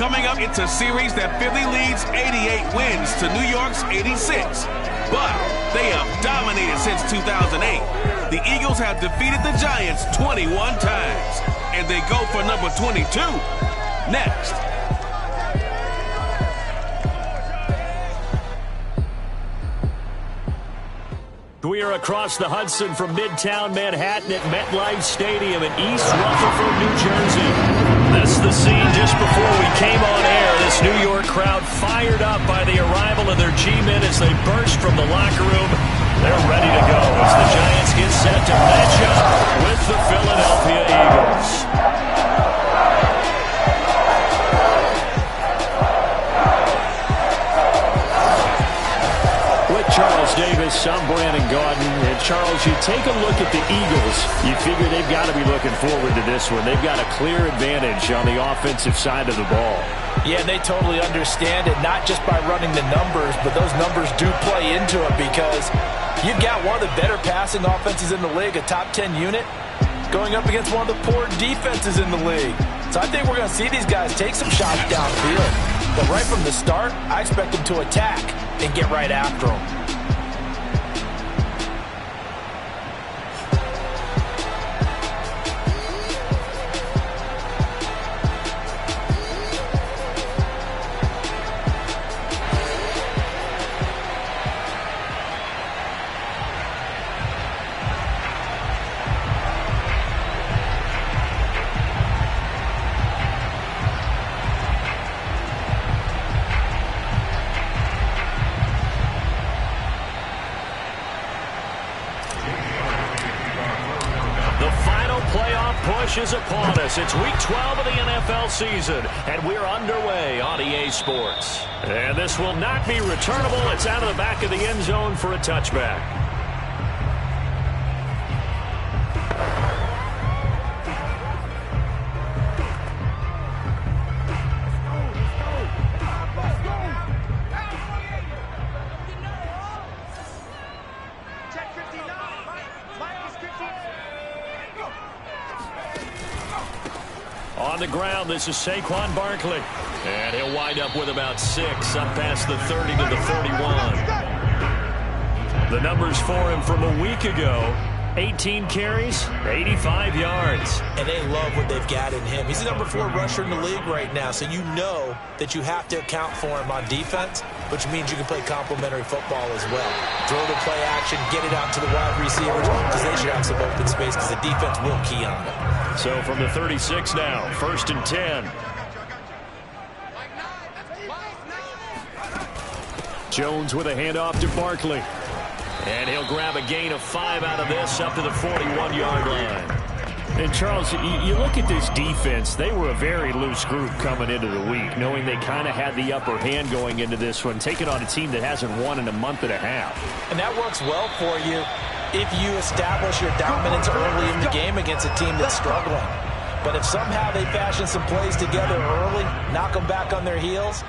Coming up, it's a series that Philly leads 88 wins to New York's 86. But they have dominated since 2008. The Eagles have defeated the Giants 21 times. And they go for number 22 next. We are across the Hudson from Midtown Manhattan at MetLife Stadium in East Rutherford, New Jersey. This is the scene just before we came on air. This New York crowd fired up by the arrival of their G-men as they burst from the locker room. They're ready to go as the Giants get set to match up with the Philadelphia Eagles. Charles Davis, I'm Brandon Gaudin. And Charles, you take a look at the Eagles, you figure they've got to be looking forward to this one. They've got a clear advantage on the offensive side of the ball. Yeah, they totally understand it, not just by running the numbers, but those numbers do play into it because you've got one of the better passing offenses in the league, a top 10 unit, going up against one of the poor defenses in the league. So I think we're going to see these guys take some shots downfield. But right from the start, I expect them to attack and get right after them. Is upon us. It's week 12 of the NFL season, and we're underway on EA Sports. And this will not be returnable. It's out of the back of the end zone for a touchback. On the ground, this is Saquon Barkley. And he'll wind up with about 6, up past the 30 to the 31. The numbers for him from a week ago, 18 carries, 85 yards. And they love what they've got in him. He's the number 4 rusher in the league right now, so you know that you have to account for him on defense, which means you can play complementary football as well. Throw the play action, get it out to the wide receivers, because they should have some open space, because the defense will key on them. So from the 36 now, 1st and 10. Jones with a handoff to Barkley. And he'll grab a gain of 5 out of this up to the 41-yard line. And, Charles, you look at this defense, they were a very loose group coming into the week, knowing they kind of had the upper hand going into this one, taking on a team that hasn't won in a month and a half. And that works well for you if you establish your dominance early in the game against a team that's struggling. But if somehow they fashion some plays together early, knock them back on their heels,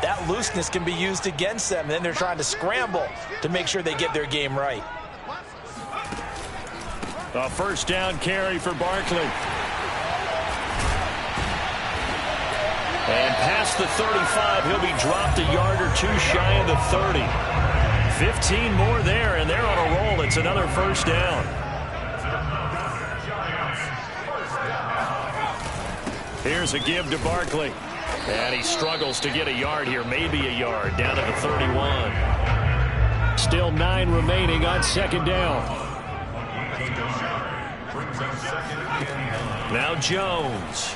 that looseness can be used against them. And then they're trying to scramble to make sure they get their game right. A first down carry for Barkley. And past the 35, he'll be dropped a yard or 2 shy of the 30. 15 more there, and they're on a roll. It's another first down. Here's a give to Barkley. And he struggles to get a yard here, maybe a yard, down to the 31. Still 9 remaining on 2nd down. Now Jones.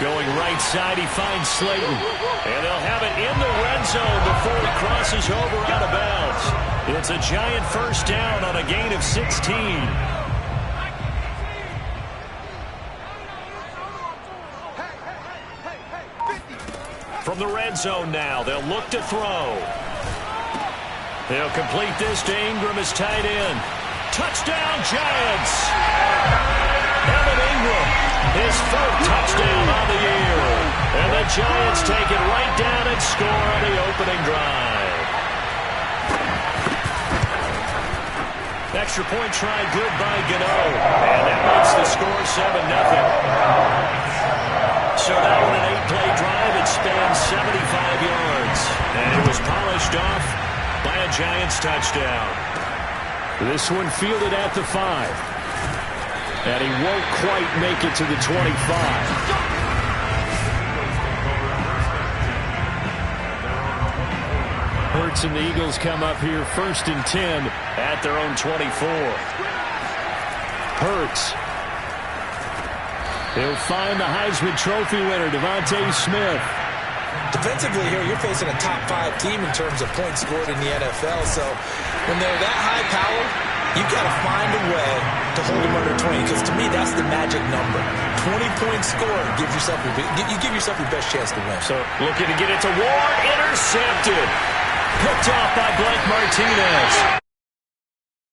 Going right side, he finds Slayton. And they'll have it in the red zone before he crosses over out of bounds. It's a Giant first down on a gain of 16. From the red zone now, they'll look to throw. They'll complete this to Ingram as tight end. Touchdown, Giants! Evan Ingram, his 4th touchdown on the year. And the Giants take it right down and score on the opening drive. Extra point try good by Gano. And that makes the score 7-0. So finished off by a Giants touchdown. This one fielded at the 5. And he won't quite make it to the 25. Hurts and the Eagles come up here 1st and 10 at their own 24. Hurts. He'll find the Heisman Trophy winner, Devontae Smith. Defensively here, you're facing a top 5 team in terms of points scored in the NFL. So when they're that high powered, you've got to find a way to hold them under 20. Because to me, that's the magic number. 20 points scored. You give yourself your best chance to win. So looking to get it to Ward. Intercepted. Picked off by Blake Martinez.